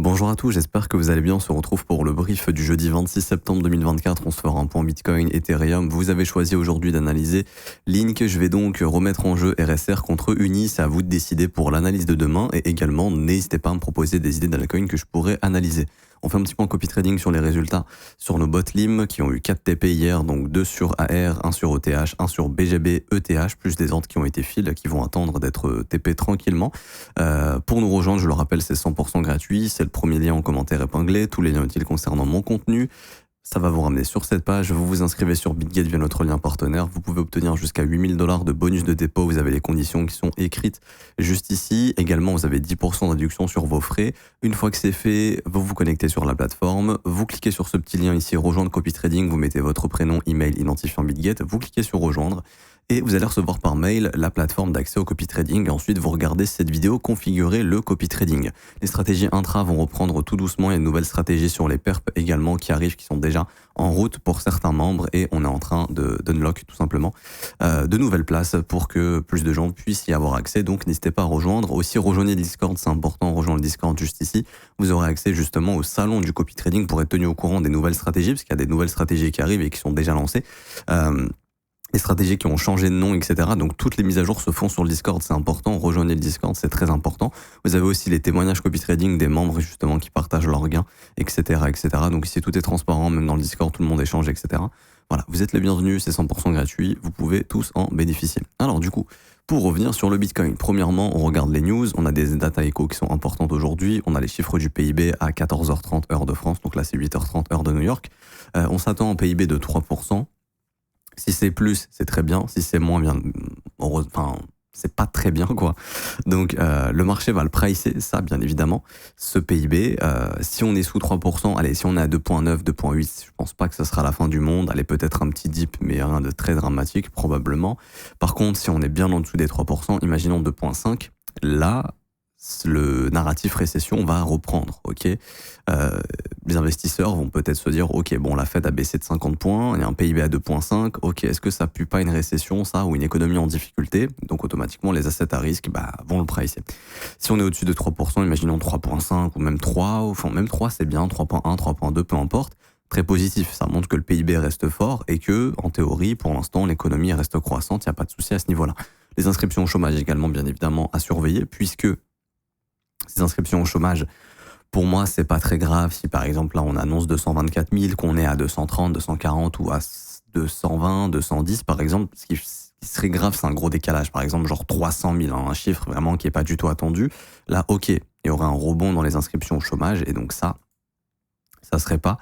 Bonjour à tous, j'espère que vous allez bien. On se retrouve pour le brief du jeudi 26 septembre 2024. On se fera un point Bitcoin, Ethereum. Vous avez choisi aujourd'hui d'analyser Link. Je vais donc remettre en jeu RSR contre Uni. C'est à vous de décider pour l'analyse de demain. Et également, n'hésitez pas à me proposer des idées d'altcoin que je pourrais analyser. On fait un petit point copy trading sur les résultats sur nos bots LIM qui ont eu 4 TP hier, donc 2 sur AR, 1 sur ETH, 1 sur BGB, ETH, plus des ordres qui ont été fill, qui vont attendre d'être TP tranquillement. Pour nous rejoindre, je le rappelle, c'est 100% gratuit. C'est le premier lien en commentaire épinglé. Tous les liens utiles concernant mon contenu. Ça va vous ramener sur cette page. Vous vous inscrivez sur BitGet via notre lien partenaire. Vous pouvez obtenir jusqu'à 8 000 $ de bonus de dépôt. Vous avez les conditions qui sont écrites juste ici. Également, vous avez 10% de réduction sur vos frais. Une fois que c'est fait, vous vous connectez sur la plateforme. Vous cliquez sur ce petit lien ici, rejoindre copy trading. Vous mettez votre prénom, email, identifiant BitGet. Vous cliquez sur rejoindre. Et vous allez recevoir par mail la plateforme d'accès au copy trading. Et ensuite, vous regardez cette vidéo, configurer le copy trading. Les stratégies intra vont reprendre tout doucement. Il y a une nouvelle stratégie sur les perps également qui arrivent, qui sont déjà en route pour certains membres. Et on est en train d'unlock tout simplement de nouvelles places pour que plus de gens puissent y avoir accès. Donc, n'hésitez pas à rejoindre. Aussi, rejoignez le Discord, c'est important. Rejoindre le Discord juste ici. Vous aurez accès justement au salon du copy trading pour être tenu au courant des nouvelles stratégies, parce qu'il y a des nouvelles stratégies qui arrivent et qui sont déjà lancées. Les stratégies qui ont changé de nom, etc. Donc toutes les mises à jour se font sur le Discord, c'est important. Rejoignez le Discord, c'est très important. Vous avez aussi les témoignages copy trading des membres justement qui partagent leurs gains, etc., etc. Donc ici tout est transparent, même dans le Discord, tout le monde échange, etc. Voilà, vous êtes les bienvenus, c'est 100% gratuit, vous pouvez tous en bénéficier. Alors du coup, pour revenir sur le Bitcoin, premièrement, on regarde les news, on a des data échos qui sont importantes aujourd'hui, on a les chiffres du PIB à 14h30 heure de France, donc là c'est 8h30 heure de New York. On s'attend au PIB de 3%. Si c'est plus, c'est très bien. Si c'est moins bien, c'est pas très bien, quoi. Donc, le marché va le pricer, ça, bien évidemment, ce PIB. Si on est sous 3%, allez, si on est à 2,9, 2,8, je pense pas que ce sera la fin du monde. Allez, peut-être un petit dip, mais rien de très dramatique, probablement. Par contre, si on est bien en dessous des 3%, imaginons 2,5, là, le narratif récession va reprendre, ok. Les investisseurs vont peut-être se dire, ok, bon, la Fed a baissé de 50 points, il y a un PIB à 2,5, ok, est-ce que ça pue pas une récession, ça, ou une économie en difficulté? Donc automatiquement, les assets à risque vont le pricer. Si on est au-dessus de 3%, imaginons 3,5 ou même 3, enfin même 3 c'est bien, 3,1, 3,2, peu importe, très positif, ça montre que le PIB reste fort et que, en théorie, pour l'instant, l'économie reste croissante, il n'y a pas de souci à ce niveau-là. Les inscriptions au chômage également, bien évidemment, à surveiller, puisque ces inscriptions au chômage, pour moi, c'est pas très grave si par exemple là on annonce 224 000, qu'on est à 230, 240 ou à 220, 210 par exemple. Ce qui serait grave, c'est un gros décalage. Par exemple, genre 300 000, un chiffre vraiment qui est pas du tout attendu. Là, ok, il y aurait un rebond dans les inscriptions au chômage et donc ça serait pas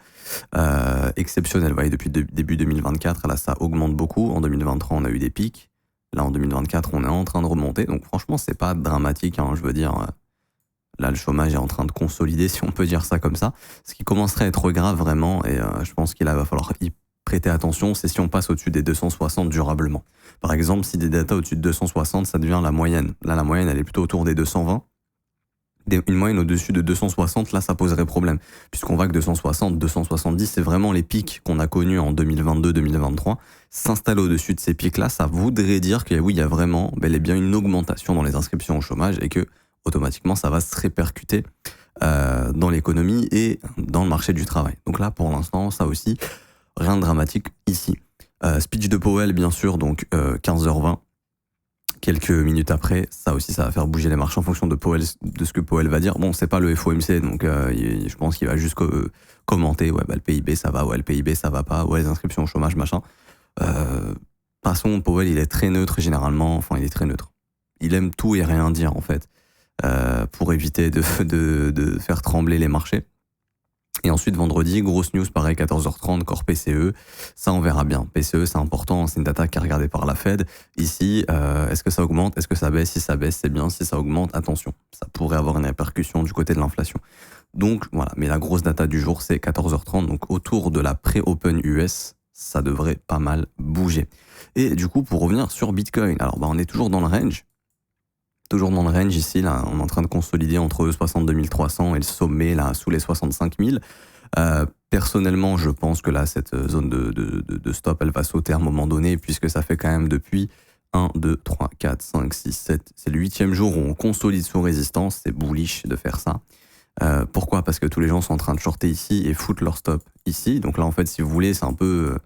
exceptionnel. Vous voyez, depuis début 2024, là ça augmente beaucoup. En 2023, on a eu des pics. Là, en 2024, on est en train de remonter. Donc franchement, c'est pas dramatique, hein, je veux dire. Là, le chômage est en train de consolider, si on peut dire ça comme ça. Ce qui commencerait à être grave vraiment, et je pense qu'il va falloir y prêter attention, c'est si on passe au-dessus des 260 durablement. Par exemple, si des datas au-dessus de 260, ça devient la moyenne. Là, la moyenne, elle est plutôt autour des 220. Une moyenne au-dessus de 260, là, ça poserait problème. Puisqu'on voit que 260, 270, c'est vraiment les pics qu'on a connus en 2022-2023. S'installer au-dessus de ces pics-là, ça voudrait dire que oui, il y a vraiment bel et bien une augmentation dans les inscriptions au chômage et que automatiquement, ça va se répercuter dans l'économie et dans le marché du travail. Donc là, pour l'instant, ça aussi, rien de dramatique ici. Speech de Powell, bien sûr, donc 15h20. Quelques minutes après, ça aussi, ça va faire bouger les marchés en fonction de ce que Powell va dire. Bon, c'est pas le FOMC, donc je pense qu'il va juste commenter, ouais, le PIB, ça va, ouais, le PIB, ça va pas, ouais, les inscriptions au chômage, machin. Passons, Powell, il est très neutre, généralement, enfin, il est très neutre. Il aime tout et rien dire, en fait. Pour éviter de faire trembler les marchés. Et ensuite, vendredi, grosse news, pareil, 14h30, corps PCE. Ça, on verra bien. PCE, c'est important, c'est une data qui est regardée par la Fed. Ici, est-ce que ça augmente? Est-ce que ça baisse? Si ça baisse, c'est bien. Si ça augmente, attention. Ça pourrait avoir une répercussion du côté de l'inflation. Donc, voilà. Mais la grosse data du jour, c'est 14h30. Donc, autour de la pré-open US, ça devrait pas mal bouger. Et du coup, pour revenir sur Bitcoin, alors, on est toujours dans le range. Toujours dans le range ici, là, on est en train de consolider entre 62 300 et le sommet là sous les 65 000. Personnellement, je pense que là, cette zone de stop, elle va sauter à un moment donné, puisque ça fait quand même depuis 1, 2, 3, 4, 5, 6, 7. C'est le 8e jour où on consolide sous résistance. C'est bullish de faire ça. Pourquoi? parce que tous les gens sont en train de shorter ici et foutent leur stop ici. Donc là, en fait, si vous voulez, c'est un peu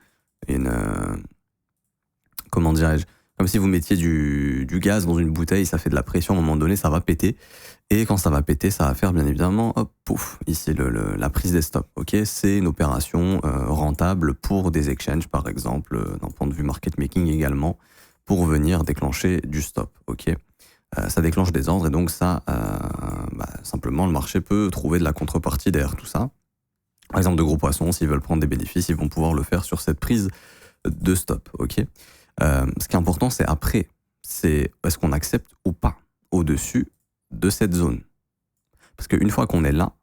comment dirais-je, comme si vous mettiez du gaz dans une bouteille, ça fait de la pression, à un moment donné, ça va péter. Et quand ça va péter, ça va faire bien évidemment, hop, pouf, ici la prise des stops. Ok, c'est une opération rentable pour des exchanges, par exemple, d'un point de vue market making également, pour venir déclencher du stop. Ok, ça déclenche des ordres et donc ça, simplement, le marché peut trouver de la contrepartie derrière tout ça. Par exemple, de gros poissons, s'ils veulent prendre des bénéfices, ils vont pouvoir le faire sur cette prise de stop. Ok. Ce qui est important, c'est après, c'est est-ce qu'on accepte ou pas au-dessus de cette zone. Parce qu'une fois qu'on est là,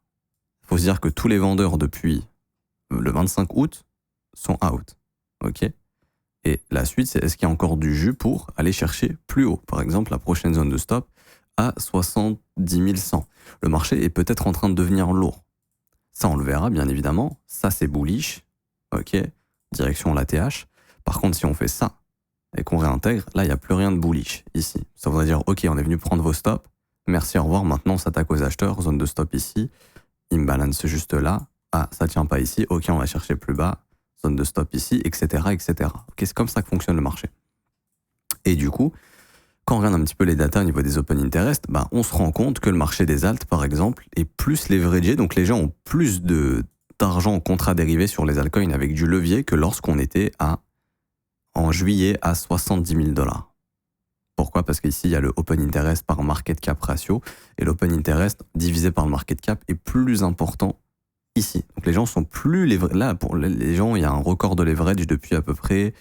il faut se dire que tous les vendeurs depuis le 25 août sont out. Ok. Et la suite, c'est est-ce qu'il y a encore du jus pour aller chercher plus haut. Par exemple, la prochaine zone de stop à 70 100. Le marché est peut-être en train de devenir lourd. Ça, on le verra, bien évidemment. Ça, c'est bullish. Ok. Direction la TH. Par contre, si on fait ça et qu'on réintègre, là, il n'y a plus rien de bullish ici. Ça voudrait dire, ok, on est venu prendre vos stops. Merci, au revoir. Maintenant, on s'attaque aux acheteurs. Zone de stop ici. Imbalance juste là. Ah, ça tient pas ici. Ok, on va chercher plus bas. Zone de stop ici, etc., etc. Ok, c'est comme ça que fonctionne le marché. Et du coup, quand on regarde un petit peu les datas au niveau des open interest, on se rend compte que le marché des alts, par exemple, est plus leveragé. Donc, les gens ont plus d'argent en contrat dérivé sur les altcoins avec du levier que lorsqu'on était en juillet à 70 000 $. Pourquoi? Parce qu'ici, il y a le open interest par market cap ratio et l'open interest divisé par le market cap est plus important ici. Donc les gens sont plus là pour les gens, il y a un record de leverage depuis à peu près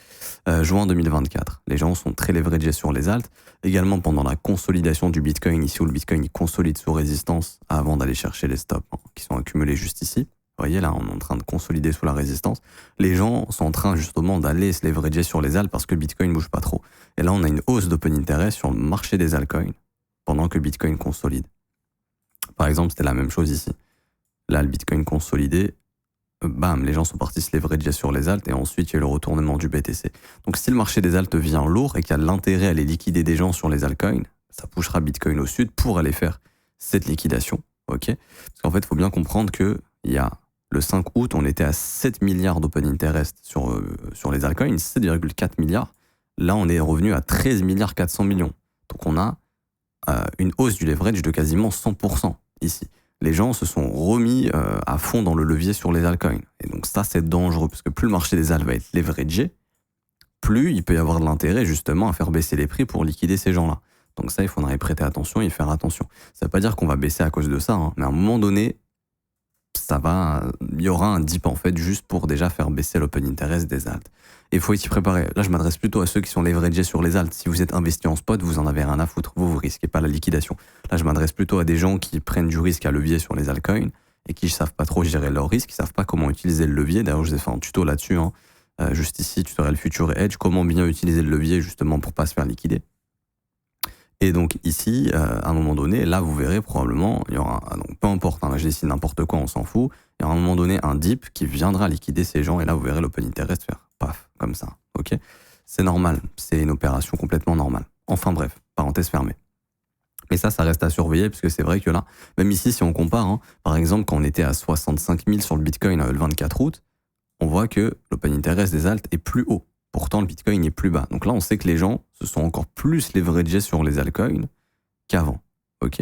juin 2024. Les gens sont très leveragés sur les alts. Également pendant la consolidation du Bitcoin, ici où le Bitcoin il consolide sous résistance avant d'aller chercher les stops qui sont accumulés juste ici. Vous voyez, là, on est en train de consolider sous la résistance. Les gens sont en train, justement, d'aller se leverager sur les alts parce que Bitcoin ne bouge pas trop. Et là, on a une hausse d'open interest sur le marché des altcoins pendant que Bitcoin consolide. Par exemple, c'était la même chose ici. Là, le Bitcoin consolidé, bam, les gens sont partis se leverager sur les alts et ensuite, il y a eu le retournement du BTC. Donc, si le marché des alts vient lourd et qu'il y a de l'intérêt à aller liquider des gens sur les altcoins, ça poussera Bitcoin au sud pour aller faire cette liquidation. Ok? Parce qu'en fait, il faut bien comprendre qu'il y a le 5 août, on était à 7 milliards d'open interest sur les altcoins, 7,4 milliards. Là, on est revenu à 13 milliards 400 millions. Donc, on a une hausse du leverage de quasiment 100% ici. Les gens se sont remis à fond dans le levier sur les altcoins. Et donc, ça, c'est dangereux parce que plus le marché des alts va être leveragé, plus il peut y avoir de l'intérêt, justement, à faire baisser les prix pour liquider ces gens-là. Donc, ça, il faudra y prêter attention et y faire attention. Ça ne veut pas dire qu'on va baisser à cause de ça, mais à un moment donné, il y aura un dip en fait juste pour déjà faire baisser l'open interest des alts. Et il faut s'y préparer. Là, je m'adresse plutôt à ceux qui sont leveragés sur les alts. Si vous êtes investi en spot, vous en avez rien à foutre. Vous risquez pas la liquidation. Là, je m'adresse plutôt à des gens qui prennent du risque à levier sur les altcoins et qui ne savent pas trop gérer leur risque, qui ne savent pas comment utiliser le levier. D'ailleurs, je vous ai fait un tuto là-dessus. Juste ici, tutoriel Future Edge, comment bien utiliser le levier justement pour pas se faire liquider. Et donc ici, à un moment donné, là vous verrez probablement, il y aura, donc peu importe, là je décide n'importe quoi, on s'en fout, il y aura à un moment donné un dip qui viendra liquider ces gens et là vous verrez l'open interest faire paf, comme ça, ok? C'est normal, c'est une opération complètement normale. Enfin bref, parenthèse fermée. Mais ça reste à surveiller parce que c'est vrai que là, même ici si on compare, par exemple quand on était à 65 000 sur le Bitcoin le 24 août, on voit que l'open interest des alts est plus haut. Pourtant, le Bitcoin est plus bas. Donc là, on sait que les gens se sont encore plus leveragés sur les altcoins qu'avant. Ok.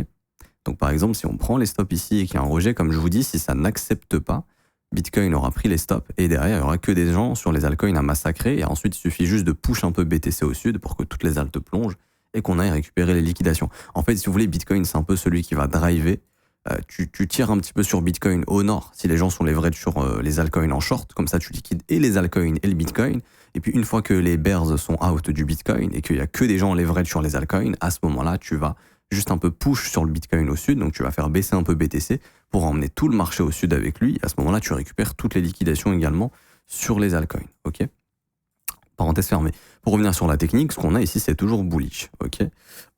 Donc par exemple, si on prend les stops ici et qu'il y a un rejet, comme je vous dis, si ça n'accepte pas, Bitcoin aura pris les stops et derrière, il n'y aura que des gens sur les altcoins à massacrer et ensuite, il suffit juste de push un peu BTC au sud pour que toutes les altes plongent et qu'on aille récupérer les liquidations. En fait, si vous voulez, Bitcoin, c'est un peu celui qui va driver. Tu tires un petit peu sur Bitcoin au nord si les gens sont leveragés sur les altcoins en short, comme ça tu liquides et les altcoins et le Bitcoin. Et puis une fois que les bears sont out du Bitcoin et qu'il n'y a que des gens leverage sur les altcoins, à ce moment-là, tu vas juste un peu push sur le Bitcoin au sud, donc tu vas faire baisser un peu BTC pour emmener tout le marché au sud avec lui. À ce moment-là, tu récupères toutes les liquidations également sur les altcoins. Ok ? Parenthèse fermée. Pour revenir sur la technique, ce qu'on a ici, c'est toujours bullish. Ok ?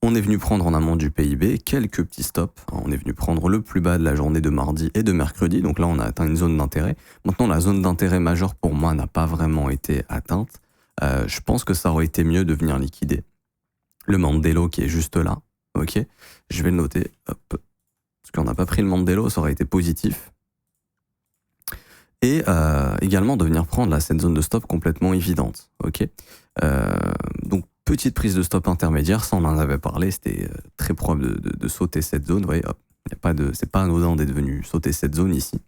On est venu prendre en amont du PIB quelques petits stops. On est venu prendre le plus bas de la journée de mardi et de mercredi. Donc là, on a atteint une zone d'intérêt. Maintenant, la zone d'intérêt majeure pour moi n'a pas vraiment été atteinte. Je pense que ça aurait été mieux de venir liquider le Mandelo qui est juste là. Ok ? Je vais le noter. Hop. Parce qu'on n'a pas pris le Mandelo, ça aurait été positif. Et également de venir prendre là, cette zone de stop complètement évidente. Ok. Donc petite prise de stop intermédiaire, ça on en avait parlé, c'était très probable de sauter cette zone. Vous voyez, hop, c'est pas anodin d'être venu sauter cette zone ici,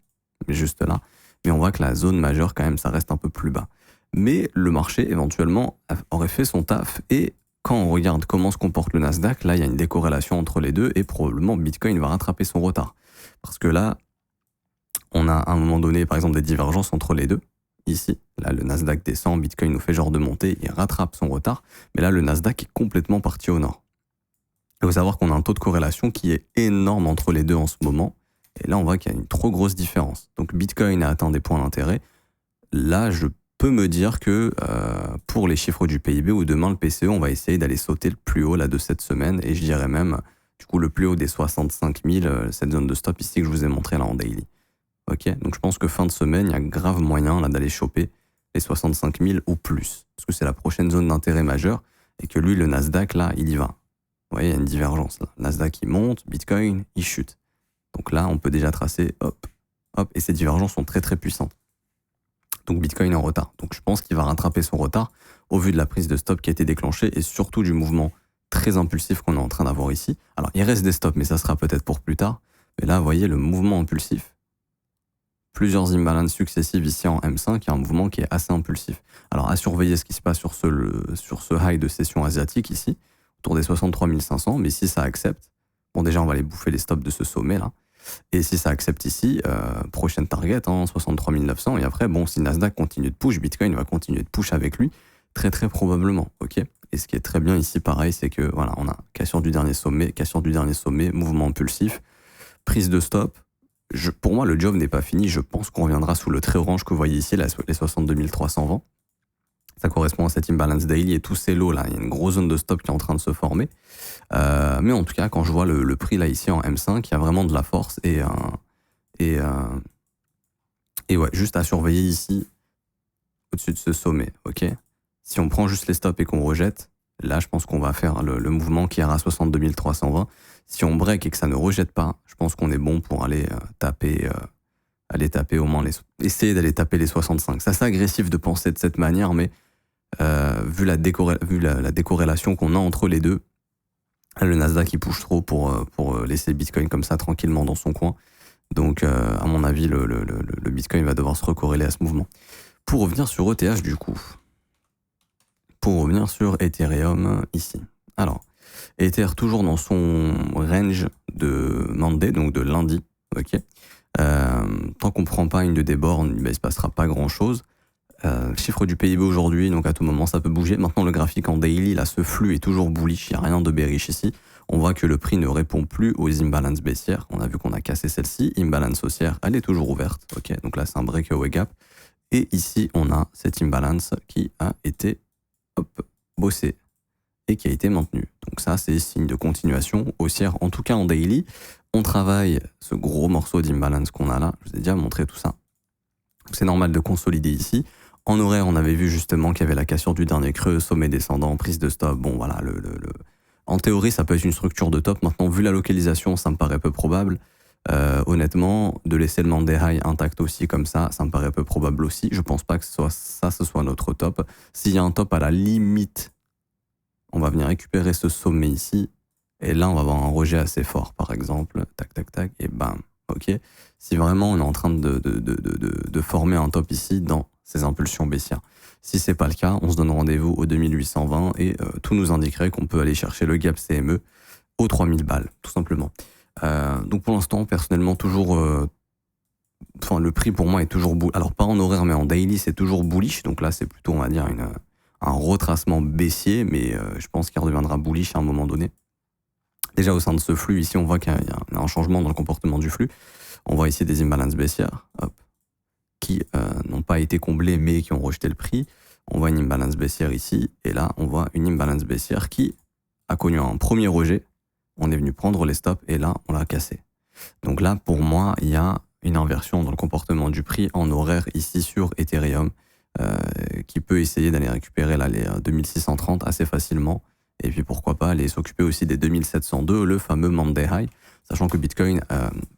mais juste là. Mais on voit que la zone majeure quand même, ça reste un peu plus bas. Mais le marché éventuellement aurait fait son taf, et quand on regarde comment se comporte le Nasdaq, là il y a une décorrélation entre les deux et probablement Bitcoin va rattraper son retard. Parce que là, on a à un moment donné par exemple des divergences entre les deux. Ici, là le Nasdaq descend, Bitcoin nous fait genre de monter, il rattrape son retard, mais là le Nasdaq est complètement parti au nord. Il faut savoir qu'on a un taux de corrélation qui est énorme entre les deux en ce moment, et là on voit qu'il y a une trop grosse différence. Donc Bitcoin a atteint des points d'intérêt. Là je peux me dire que pour les chiffres du PIB ou demain le PCE, on va essayer d'aller sauter le plus haut là de cette semaine, et je dirais même du coup le plus haut des 65 000, cette zone de stop ici que je vous ai montré là en daily. Ok, donc je pense que fin de semaine, il y a grave moyen là d'aller choper les 65 000 ou plus, parce que c'est la prochaine zone d'intérêt majeure, et que lui, le Nasdaq, là, il y va. Vous voyez, il y a une divergence là. Nasdaq, il monte, Bitcoin, il chute. Donc là, on peut déjà tracer, hop, hop, et ces divergences sont très très puissantes. Donc Bitcoin est en retard. Donc je pense qu'il va rattraper son retard au vu de la prise de stop qui a été déclenchée et surtout du mouvement très impulsif qu'on est en train d'avoir ici. Alors il reste des stops, mais ça sera peut-être pour plus tard. Mais là, vous voyez le mouvement impulsif. Plusieurs imbalances successives ici en M5, il y a un mouvement qui est assez impulsif. Alors à surveiller ce qui se passe sur ce high de session asiatique ici, autour des 63 500, mais si ça accepte, bon déjà on va aller bouffer les stops de ce sommet là, et si ça accepte ici, prochaine target, 63 900, et après bon si Nasdaq continue de push, Bitcoin va continuer de push avec lui, très très probablement, ok. Et ce qui est très bien ici pareil, c'est que voilà, on a cassure du dernier sommet, mouvement impulsif, prise de stop. Pour moi, le job n'est pas fini. Je pense qu'on reviendra sous le trait orange que vous voyez ici, les 62 320. Ça correspond à cette imbalance daily et tous ces lots là. Il y a une grosse zone de stop qui est en train de se former. Mais en tout cas, quand je vois le prix là ici en M5, il y a vraiment de la force et ouais, juste à surveiller ici au-dessus de ce sommet. Ok. Si on prend juste les stops et qu'on rejette, là, je pense qu'on va faire le mouvement qui ira à 62 320. Si on break et que ça ne rejette pas, je pense qu'on est bon pour aller taper au moins essayer d'aller taper les 65. C'est assez agressif de penser de cette manière, mais vu la décorrélation qu'on a entre les deux, le Nasdaq il push trop pour laisser Bitcoin comme ça tranquillement dans son coin. Donc à mon avis, le Bitcoin va devoir se recorréler à ce mouvement. Pour revenir sur ETH du coup. Pour revenir sur Ethereum ici. Alors, Ether toujours dans son range de Monday, donc de lundi, ok. Tant qu'on ne prend pas une des bornes, il ne se passera pas grand-chose. Chiffre du PIB aujourd'hui, donc à tout moment ça peut bouger. Maintenant le graphique en daily, là ce flux est toujours bullish, il n'y a rien de bearish ici. On voit que le prix ne répond plus aux imbalances baissières. On a vu qu'on a cassé celle-ci. Imbalance haussière, elle est toujours ouverte, ok. Donc là c'est un breakaway gap. Et ici on a cette imbalance qui a été bossée et qui a été maintenue. Donc ça, c'est signe de continuation haussière, en tout cas en daily. On travaille ce gros morceau d'imbalance qu'on a là. Je vous ai déjà montré tout ça. C'est normal de consolider ici. En horaire, on avait vu justement qu'il y avait la cassure du dernier creux, sommet descendant, prise de stop. Bon, voilà. En théorie, ça peut être une structure de top. Maintenant, vu la localisation, ça me paraît peu probable. Honnêtement, de laisser le Monday High intact aussi comme ça me paraît peu probable aussi. Je pense pas que ce soit notre top. S'il y a un top à la limite, on va venir récupérer ce sommet ici, et là on va avoir un rejet assez fort par exemple, tac tac tac, et bam, ok. Si vraiment on est en train de former un top ici dans ces impulsions baissières. Si c'est pas le cas, on se donne rendez-vous au 2820 et tout nous indiquerait qu'on peut aller chercher le gap CME aux 3000 balles, tout simplement. Donc pour l'instant, personnellement, toujours... le prix pour moi est toujours... Alors pas en horaire, mais en daily, c'est toujours bullish. Donc là, c'est plutôt, on va dire, un retracement baissier, mais je pense qu'il redeviendra bullish à un moment donné. Déjà, au sein de ce flux, ici, on voit qu'il y a un changement dans le comportement du flux. On voit ici des imbalances baissières, qui n'ont pas été comblées, mais qui ont rejeté le prix. On voit une imbalance baissière ici, et là, on voit une imbalance baissière qui a connu un premier rejet. On est venu prendre les stops, et là, on l'a cassé. Donc là, pour moi, il y a une inversion dans le comportement du prix en horaire ici sur Ethereum, qui peut essayer d'aller récupérer là, les 2630 assez facilement. Et puis pourquoi pas aller s'occuper aussi des 2702, le fameux Monday High, sachant que Bitcoin,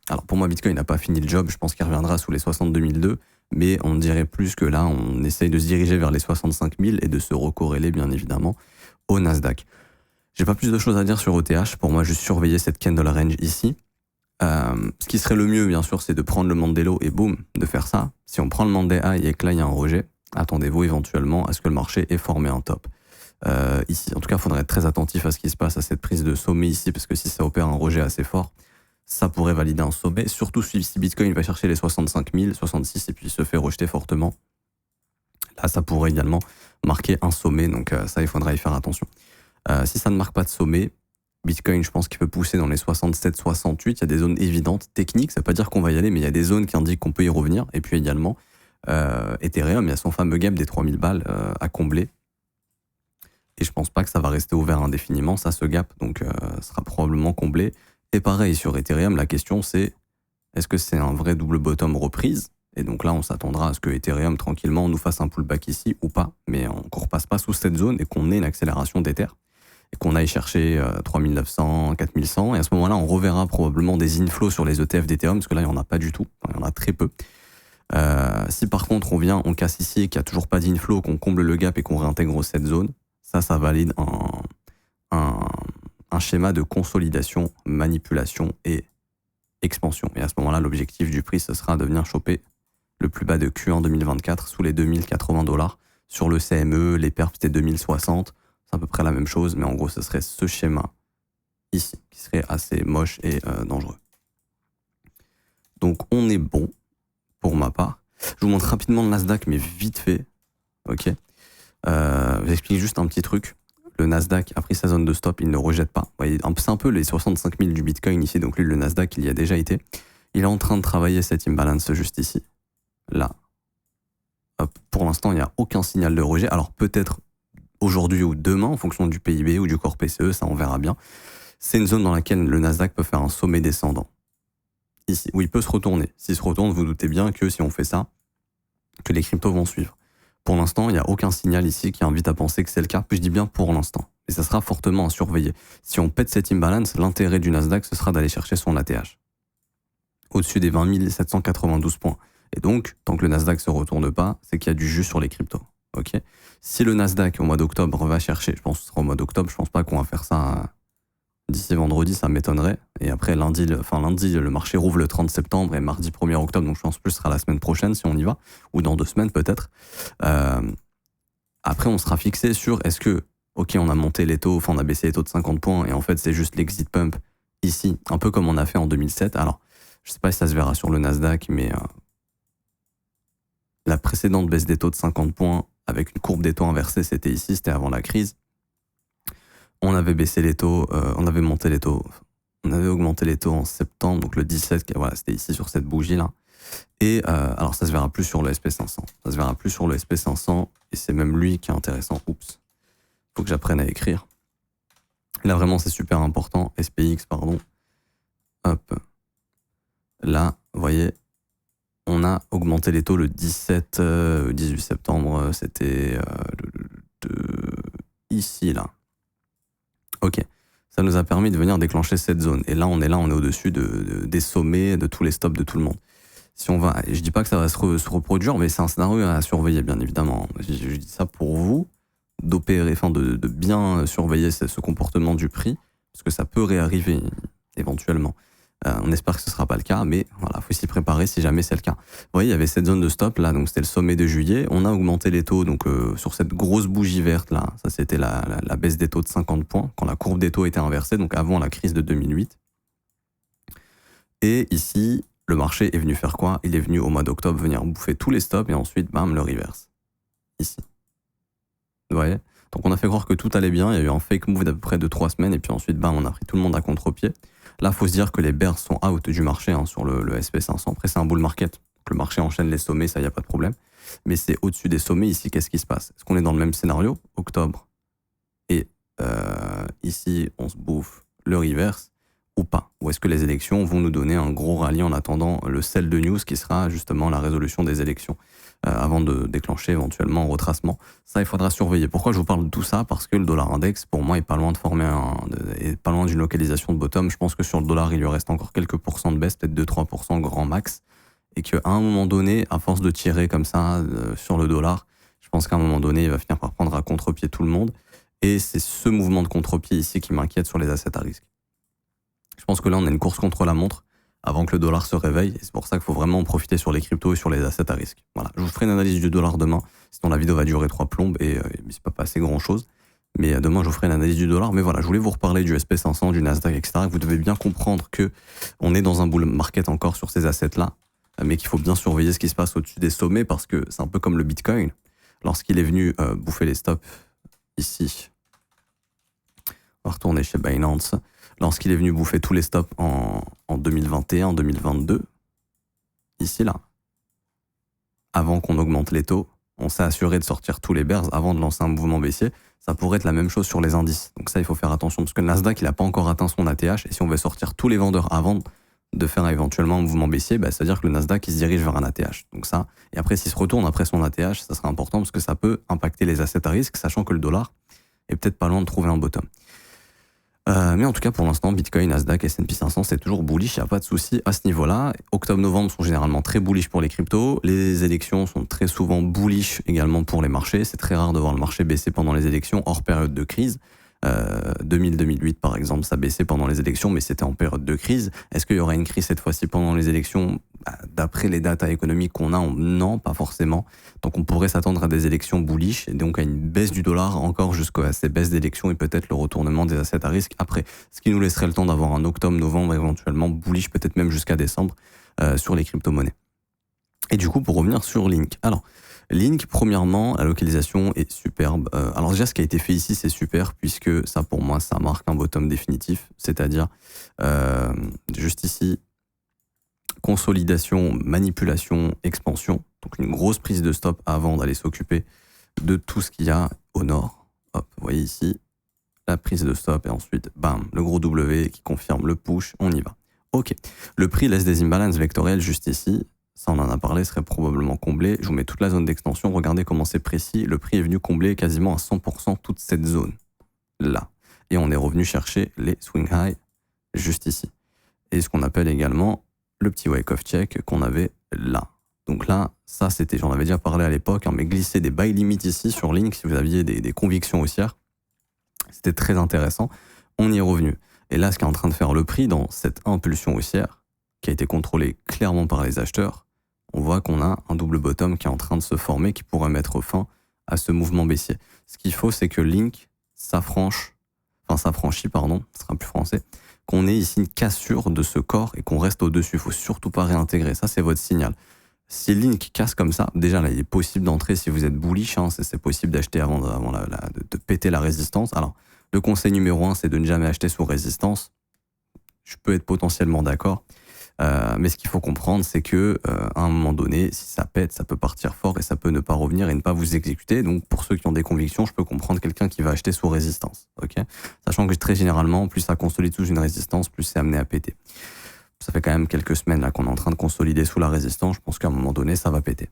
alors pour moi Bitcoin n'a pas fini le job, je pense qu'il reviendra sous les 62 002, mais on dirait plus que là, on essaye de se diriger vers les 65 000 et de se recorréler, bien évidemment, au Nasdaq. J'ai pas plus de choses à dire sur ETH. Pour moi, juste surveiller cette candle range ici. Ce qui serait le mieux, bien sûr, c'est de prendre le Mandelo et boum, de faire ça. Si on prend le Monday High et que là, il y a un rejet, attendez-vous éventuellement à ce que le marché ait formé un top. Ici, en tout cas, il faudrait être très attentif à ce qui se passe à cette prise de sommet ici, parce que si ça opère un rejet assez fort, ça pourrait valider un sommet, surtout si Bitcoin va chercher les 65 000, 66 et puis se fait rejeter fortement. Là, ça pourrait également marquer un sommet, donc ça, il faudra y faire attention. Si ça ne marque pas de sommet, Bitcoin, je pense qu'il peut pousser dans les 67, 68. Il y a des zones évidentes, techniques. Ça ne veut pas dire qu'on va y aller, mais il y a des zones qui indiquent qu'on peut y revenir. Et puis également, Ethereum, il y a son fameux gap des 3000 balles à combler. Et je pense pas que ça va rester ouvert indéfiniment, ça, ce gap. Donc, sera probablement comblé. Et pareil, sur Ethereum, la question c'est, est-ce que c'est un vrai double bottom reprise? Et donc là, on s'attendra à ce que Ethereum, tranquillement, nous fasse un pullback ici ou pas. Mais on ne repasse pas sous cette zone et qu'on ait une accélération d'Ether. Et qu'on aille chercher 3900, 4100, et à ce moment-là, on reverra probablement des inflows sur les ETF d'Ethereum, parce que là, il n'y en a pas du tout, il y en a très peu. Si par contre, on casse ici et qu'il n'y a toujours pas d'inflow, qu'on comble le gap et qu'on réintègre cette zone, ça valide un schéma de consolidation, manipulation et expansion. Et à ce moment-là, l'objectif du prix, ce sera de venir choper le plus bas de Q1 2024 sous les 2080 $. Sur le CME, les perfs, c'était 2060. C'est à peu près la même chose, mais en gros, ce serait ce schéma ici, qui serait assez moche et dangereux. Donc, on est bon, pour ma part. Je vous montre rapidement le Nasdaq, mais vite fait. Ok. Je vous explique juste un petit truc. Le Nasdaq a pris sa zone de stop, il ne rejette pas. Vous voyez, c'est un peu les 65 000 du Bitcoin ici, donc lui, le Nasdaq, il y a déjà été. Il est en train de travailler cette imbalance juste ici. Là. Hop. Pour l'instant, il n'y a aucun signal de rejet. Alors, peut-être aujourd'hui ou demain, en fonction du PIB ou du corps PCE, ça on verra bien. C'est une zone dans laquelle le Nasdaq peut faire un sommet descendant. Ici, où il peut se retourner. S'il se retourne, vous doutez bien que si on fait ça, que les cryptos vont suivre. Pour l'instant, il n'y a aucun signal ici qui invite à penser que c'est le cas. Puis je dis bien pour l'instant. Et ça sera fortement à surveiller. Si on pète cette imbalance, l'intérêt du Nasdaq, ce sera d'aller chercher son ATH. Au-dessus des 20 792 points. Et donc, tant que le Nasdaq ne se retourne pas, c'est qu'il y a du jus sur les cryptos. Okay. Si le Nasdaq au mois d'octobre va chercher, je pense que ce sera au mois d'octobre, je pense pas qu'on va faire ça d'ici vendredi, ça m'étonnerait. Et après lundi, le marché rouvre le 30 septembre et mardi 1er octobre, donc je pense que ce sera la semaine prochaine si on y va, ou dans 2 semaines peut-être. Après, on sera fixé sur est-ce que, ok, on a monté les taux, on a baissé les taux de 50 points et en fait c'est juste l'exit pump ici, un peu comme on a fait en 2007. Alors, je sais pas si ça se verra sur le Nasdaq, mais la précédente baisse des taux de 50 points avec une courbe des taux inversée, c'était ici, c'était avant la crise. On avait baissé les taux, on avait monté les taux, on avait augmenté les taux en septembre, donc le 17, voilà, c'était ici sur cette bougie-là. Et alors ça se verra plus sur le SP500. Ça se verra plus sur le SP500, et c'est même lui qui est intéressant. Oups, faut que j'apprenne à écrire. Là vraiment c'est super important, SPX, pardon. Hop. Là, vous voyez, on a augmenté les taux le 18 septembre, c'était ici, là. Ok, ça nous a permis de venir déclencher cette zone. Et là, on est au-dessus des sommets, de tous les stops de tout le monde. Si on va, je dis pas que ça va se reproduire, mais c'est un scénario à surveiller, bien évidemment. Je dis ça pour vous, d'opérer, enfin de bien surveiller ce comportement du prix, parce que ça peut réarriver éventuellement. On espère que ce ne sera pas le cas, mais voilà, faut s'y préparer si jamais c'est le cas. Vous voyez, il y avait cette zone de stop là, donc c'était le sommet de juillet. On a augmenté les taux, donc sur cette grosse bougie verte là, ça c'était la baisse des taux de 50 points, quand la courbe des taux était inversée, donc avant la crise de 2008. Et ici, le marché est venu faire quoi? Il est venu au mois d'octobre venir bouffer tous les stops et ensuite, bam, le reverse. Ici. Vous voyez? Donc on a fait croire que tout allait bien, il y a eu un fake move d'à peu près de 3 semaines, et puis ensuite, bam, on a pris tout le monde à contre-pied. Là, il faut se dire que les bears sont out du marché sur le SP500. Après, c'est un bull market. Donc, le marché enchaîne les sommets, ça, il n'y a pas de problème. Mais c'est au-dessus des sommets, ici, qu'est-ce qui se passe? Est-ce qu'on est dans le même scénario? Octobre. Et ici, on se bouffe le reverse ou pas? Ou est-ce que les élections vont nous donner un gros rallye en attendant le sell de news qui sera justement la résolution des élections avant de déclencher éventuellement un retracement? Ça, il faudra surveiller. Pourquoi je vous parle de tout ça? Parce que le dollar index, pour moi, est pas loin de former est pas loin d'une localisation de bottom. Je pense que sur le dollar, il lui reste encore quelques pourcents de baisse, peut-être 2-3% grand max. et qu'à un moment donné, à force de tirer comme ça sur le dollar, je pense qu'à un moment donné, il va finir par prendre à contre-pied tout le monde. Et c'est ce mouvement de contre-pied ici qui m'inquiète sur les assets à risque. Je pense que là, on a une course contre la montre avant que le dollar se réveille. Et c'est pour ça qu'il faut vraiment en profiter sur les cryptos et sur les assets à risque. Voilà, je vous ferai une analyse du dollar demain. Sinon, la vidéo va durer 3 plombes et c'est pas passé grand-chose. Mais demain, je vous ferai une analyse du dollar. Mais voilà, je voulais vous reparler du SP500, du Nasdaq, etc. Vous devez bien comprendre que on est dans un bull market encore sur ces assets-là, mais qu'il faut bien surveiller ce qui se passe au-dessus des sommets parce que c'est un peu comme le Bitcoin. Lorsqu'il est venu bouffer les stops ici, on va retourner chez Binance. Lorsqu'il est venu bouffer tous les stops en 2021, 2022, ici, là, avant qu'on augmente les taux, on s'est assuré de sortir tous les bears avant de lancer un mouvement baissier. Ça pourrait être la même chose sur les indices. Donc ça, il faut faire attention, parce que le Nasdaq, il n'a pas encore atteint son ATH, et si on veut sortir tous les vendeurs avant de faire éventuellement un mouvement baissier, c'est-à-dire que le Nasdaq, il se dirige vers un ATH. Donc ça, et après, s'il se retourne après son ATH, ça sera important, parce que ça peut impacter les assets à risque, sachant que le dollar est peut-être pas loin de trouver un bottom. Mais en tout cas, pour l'instant, Bitcoin, Nasdaq, S&P 500, c'est toujours bullish, il n'y a pas de souci à ce niveau-là. Octobre-novembre sont généralement très bullish pour les cryptos. Les élections sont très souvent bullish également pour les marchés. C'est très rare de voir le marché baisser pendant les élections, hors période de crise. 2000-2008, par exemple, ça baissait pendant les élections, mais c'était en période de crise. Est-ce qu'il y aura une crise cette fois-ci pendant les élections ? D'après les datas économiques qu'on a, non, pas forcément. Donc on pourrait s'attendre à des élections bullish et donc à une baisse du dollar encore jusqu'à ces baisses d'élections et peut-être le retournement des assets à risque après. Ce qui nous laisserait le temps d'avoir un octobre-novembre éventuellement bullish, peut-être même jusqu'à décembre sur les crypto-monnaies. Et du coup, pour revenir sur Link. Alors, Link, premièrement, la localisation est superbe. Alors déjà, ce qui a été fait ici, c'est super, puisque ça, pour moi, ça marque un bottom définitif. C'est-à-dire, juste ici, consolidation, manipulation, expansion. Donc une grosse prise de stop avant d'aller s'occuper de tout ce qu'il y a au nord. Hop, vous voyez ici, la prise de stop et ensuite, bam, le gros W qui confirme le push, on y va. Ok, le prix laisse des imbalances vectorielles juste ici. Ça, on en a parlé, serait probablement comblé. Je vous mets toute la zone d'extension. Regardez comment c'est précis. Le prix est venu combler quasiment à 100% toute cette zone là. Et on est revenu chercher les swing high juste ici. Et ce qu'on appelle également le petit wake-off check qu'on avait là. Donc là, ça c'était, j'en avais déjà parlé à l'époque, mais glisser des buy limits ici sur Link, si vous aviez des convictions haussières, c'était très intéressant. On y est revenu. Et là, ce qui est en train de faire le prix dans cette impulsion haussière, qui a été contrôlée clairement par les acheteurs, on voit qu'on a un double bottom qui est en train de se former, qui pourrait mettre fin à ce mouvement baissier. Ce qu'il faut, c'est que Link s'affranchit, ce sera plus français, qu'on ait ici une cassure de ce corps et qu'on reste au-dessus. Il faut surtout pas réintégrer. Ça, c'est votre signal. Si Link casse comme ça, déjà là, il est possible d'entrer si vous êtes bullish. C'est possible d'acheter avant de péter la résistance. Alors, le conseil numéro 1, c'est de ne jamais acheter sous résistance. Je peux être potentiellement d'accord. Mais ce qu'il faut comprendre, c'est que à un moment donné, si ça pète, ça peut partir fort et ça peut ne pas revenir et ne pas vous exécuter. Donc pour ceux qui ont des convictions, je peux comprendre quelqu'un qui va acheter sous résistance. Okay, sachant que très généralement, plus ça consolide sous une résistance, plus c'est amené à péter. Ça fait quand même quelques semaines là qu'on est en train de consolider sous la résistance. Je pense qu'à un moment donné, ça va péter.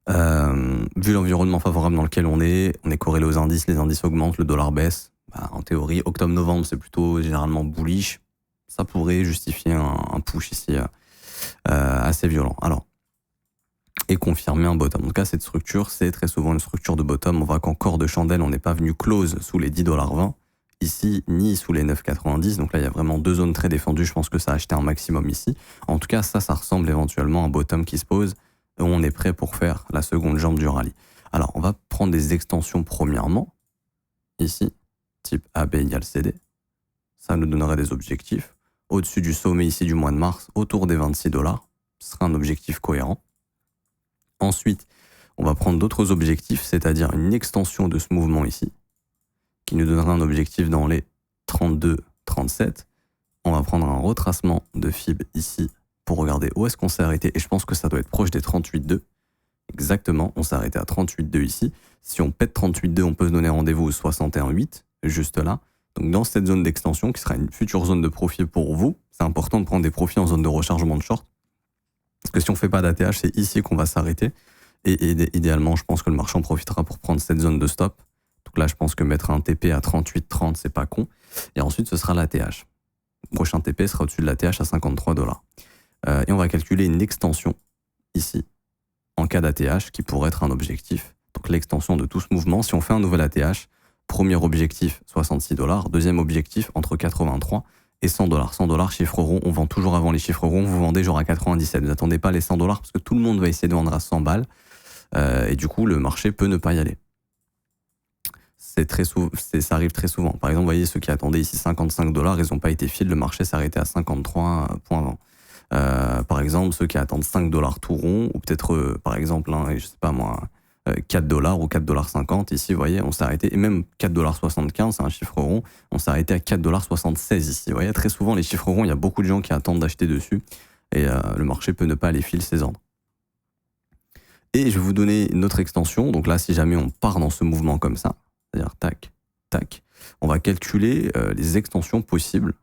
Vu l'environnement favorable dans lequel on est corrélé aux indices, les indices augmentent, le dollar baisse. En théorie, octobre-novembre, c'est plutôt généralement bullish. Ça pourrait justifier un push ici assez violent. Alors, et confirmer un bottom. En tout cas, cette structure, c'est très souvent une structure de bottom. On voit qu'en corps de chandelle, on n'est pas venu close sous les 10,20$. Ici, ni sous les 9,90$. Donc là, il y a vraiment deux zones très défendues. Je pense que ça a acheté un maximum ici. En tout cas, ça ressemble éventuellement à un bottom qui se pose où on est prêt pour faire la seconde jambe du rallye. Alors, on va prendre des extensions premièrement. Ici, type AB égale CD. Ça nous donnerait des objectifs. Au-dessus du sommet ici du mois de mars, autour des 26$. Ce sera un objectif cohérent. Ensuite, on va prendre d'autres objectifs, c'est-à-dire une extension de ce mouvement ici, qui nous donnera un objectif dans les 32, 37. On va prendre un retracement de FIB ici pour regarder où est-ce qu'on s'est arrêté. Et je pense que ça doit être proche des 38,2. Exactement, on s'est arrêté à 38,2 ici. Si on pète 38,2, on peut se donner rendez-vous au 61,8, juste là. Donc dans cette zone d'extension, qui sera une future zone de profit pour vous, c'est important de prendre des profits en zone de rechargement de short. Parce que si on ne fait pas d'ATH, c'est ici qu'on va s'arrêter. Et idéalement, je pense que le marché en profitera pour prendre cette zone de stop. Donc là, je pense que mettre un TP à 38,30, c'est pas con. Et ensuite, ce sera l'ATH. Le prochain TP sera au-dessus de l'ATH à 53$. Et on va calculer une extension ici, en cas d'ATH, qui pourrait être un objectif. Donc l'extension de tout ce mouvement, si on fait un nouvel ATH, premier objectif, $66. Deuxième objectif, entre 83 et $100. $100, chiffre rond, on vend toujours avant les chiffres ronds, vous vendez genre à 97. Vous n'attendez pas les $100 parce que tout le monde va essayer de vendre à 100 balles. Et du coup, le marché peut ne pas y aller. Ça arrive très souvent. Par exemple, vous voyez, ceux qui attendaient ici $55, ils n'ont pas été fil, le marché s'est arrêté à 53,20. Par exemple, ceux qui attendent $5 tout rond, ou peut-être, par exemple, je sais pas moi, $4 ou $4,50, ici, vous voyez, on s'est arrêté, et même $4,75, c'est un chiffre rond, on s'est arrêté à $4,76 ici. Vous voyez, très souvent, les chiffres ronds, il y a beaucoup de gens qui attendent d'acheter dessus, et le marché peut ne pas aller fil ses ordres. Et je vais vous donner une autre extension, donc là, si jamais on part dans ce mouvement comme ça, c'est-à-dire tac, tac, on va calculer les extensions possibles.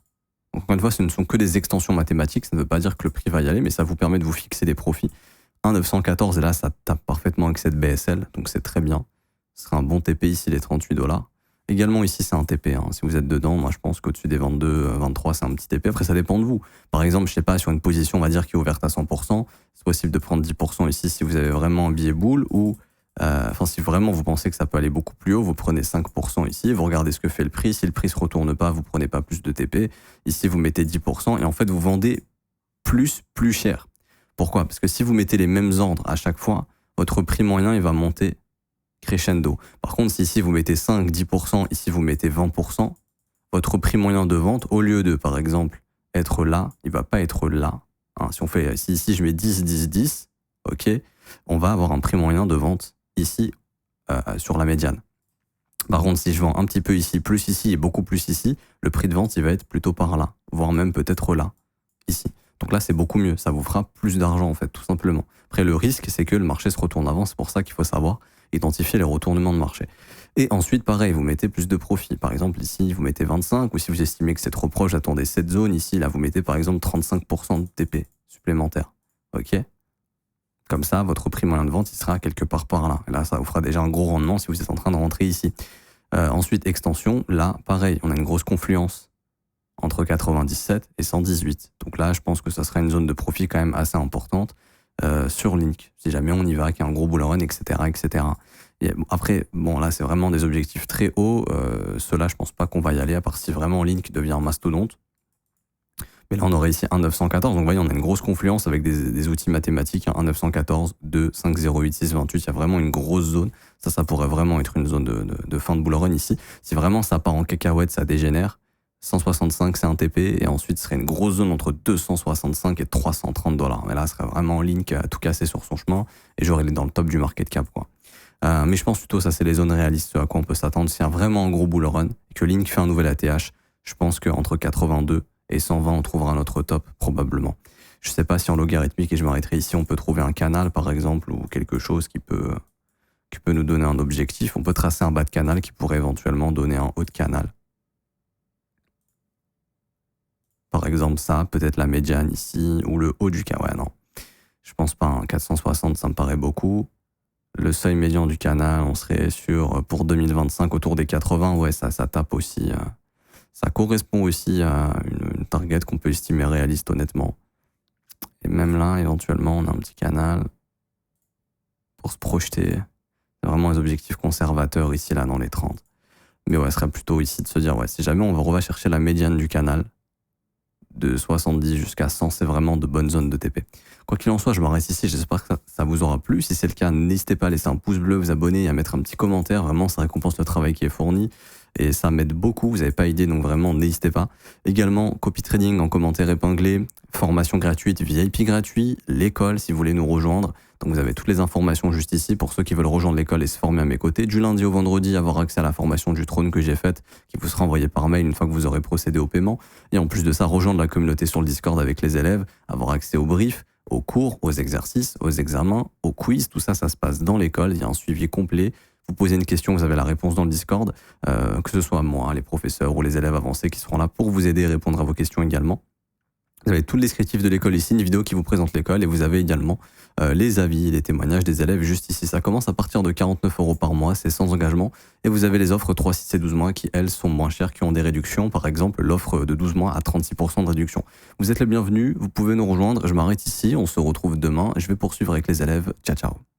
Donc, encore une fois, ce ne sont que des extensions mathématiques, ça ne veut pas dire que le prix va y aller, mais ça vous permet de vous fixer des profits. 1,914, et là, ça tape parfaitement avec cette BSL, donc c'est très bien. Ce sera un bon TP ici, les $38. Également, ici, c'est un TP. Si vous êtes dedans, moi, je pense qu'au-dessus des 22, 23, c'est un petit TP. Après, ça dépend de vous. Par exemple, je sais pas, sur une position, on va dire, qui est ouverte à 100%, c'est possible de prendre 10% ici si vous avez vraiment un billet boule, ou si vraiment vous pensez que ça peut aller beaucoup plus haut, vous prenez 5% ici, vous regardez ce que fait le prix. Si le prix se retourne pas, vous prenez pas plus de TP. Ici, vous mettez 10%, et en fait, vous vendez plus cher. Pourquoi ? Parce que si vous mettez les mêmes ordres à chaque fois, votre prix moyen, il va monter crescendo. Par contre, si ici vous mettez 5, 10%, ici vous mettez 20%, votre prix moyen de vente, au lieu de, par exemple, être là, il va pas être là. Si ici je mets 10, 10, 10, ok, on va avoir un prix moyen de vente ici, sur la médiane. Par contre, si je vends un petit peu ici, plus ici et beaucoup plus ici, le prix de vente, il va être plutôt par là, voire même peut-être là, ici. Donc là, c'est beaucoup mieux. Ça vous fera plus d'argent, en fait, tout simplement. Après, le risque, c'est que le marché se retourne avant. C'est pour ça qu'il faut savoir identifier les retournements de marché. Et ensuite, pareil, vous mettez plus de profit. Par exemple, ici, vous mettez 25, ou si vous estimez que c'est trop proche, attendez cette zone. Ici, là, vous mettez par exemple 35% de TP supplémentaire. OK ? Comme ça, votre prix moyen de vente, il sera quelque part par là. Et là, ça vous fera déjà un gros rendement si vous êtes en train de rentrer ici. Ensuite, extension. Là, pareil, on a une grosse confluence entre 97 et 118. Donc là, je pense que ça sera une zone de profit quand même assez importante sur Link, si jamais on y va, qu'il y a un gros bull run, etc. etc. Et après, bon, là, c'est vraiment des objectifs très hauts. Ceux-là, je pense pas qu'on va y aller, à part si vraiment Link devient un mastodonte. Mais là, on aurait ici 1,914. Donc, vous voyez, on a une grosse confluence avec des outils mathématiques. 1,914, 2, 5, 0, 8, 6, 28. Il y a vraiment une grosse zone. Ça pourrait vraiment être une zone de fin de bull run ici. Si vraiment ça part en cacahuète, ça dégénère. 165, c'est un TP, et ensuite, ce serait une grosse zone entre 265 et $330. Mais là, ce serait vraiment Link à tout casser sur son chemin, et j'aurais dans le top du market cap, quoi. Mais je pense plutôt, ça, c'est les zones réalistes à quoi on peut s'attendre. S'il y a vraiment un gros bull run, et que Link fait un nouvel ATH, je pense qu'entre 82 et 120, on trouvera notre top, probablement. Je sais pas si en logarithmique, et je m'arrêterai ici, on peut trouver un canal, par exemple, ou quelque chose qui peut nous donner un objectif. On peut tracer un bas de canal qui pourrait éventuellement donner un haut de canal. Par exemple, ça, peut-être la médiane ici, ou le haut du canal. Ouais, non. Je pense pas, 460, ça me paraît beaucoup. Le seuil médian du canal, on serait sur, pour 2025, autour des 80. Ouais, ça tape aussi. Ça correspond aussi à une target qu'on peut estimer réaliste, honnêtement. Et même là, éventuellement, on a un petit canal pour se projeter. C'est vraiment les objectifs conservateurs ici, là, dans les 30. Mais ouais, ce serait plutôt ici de se dire, ouais, si jamais on va chercher la médiane du canal, de 70 jusqu'à 100, c'est vraiment de bonnes zones de TP. Quoi qu'il en soit, je m'arrête ici, j'espère que ça vous aura plu. Si c'est le cas, n'hésitez pas à laisser un pouce bleu, vous abonner et à mettre un petit commentaire. Vraiment, ça récompense le travail qui est fourni et ça m'aide beaucoup. Vous n'avez pas idée, donc vraiment, n'hésitez pas. Également, copy trading en commentaire épinglé, formation gratuite, VIP gratuit, l'école si vous voulez nous rejoindre. Donc vous avez toutes les informations juste ici pour ceux qui veulent rejoindre l'école et se former à mes côtés. Du lundi au vendredi, avoir accès à la formation du trône que j'ai faite, qui vous sera envoyée par mail une fois que vous aurez procédé au paiement. Et en plus de ça, rejoindre la communauté sur le Discord avec les élèves, avoir accès aux briefs, aux cours, aux exercices, aux examens, aux quiz. Tout ça, ça se passe dans l'école. Il y a un suivi complet. Vous posez une question, vous avez la réponse dans le Discord, que ce soit moi, les professeurs ou les élèves avancés qui seront là pour vous aider et répondre à vos questions également. Vous avez tout le descriptif de l'école ici, une vidéo qui vous présente l'école et vous avez également les avis, les témoignages des élèves juste ici. Ça commence à partir de 49 € par mois, c'est sans engagement. Et vous avez les offres 3, 6 et 12 mois qui, elles, sont moins chères, qui ont des réductions. Par exemple, l'offre de 12 mois à 36% de réduction. Vous êtes les bienvenus, vous pouvez nous rejoindre. Je m'arrête ici, on se retrouve demain. Je vais poursuivre avec les élèves. Ciao, ciao.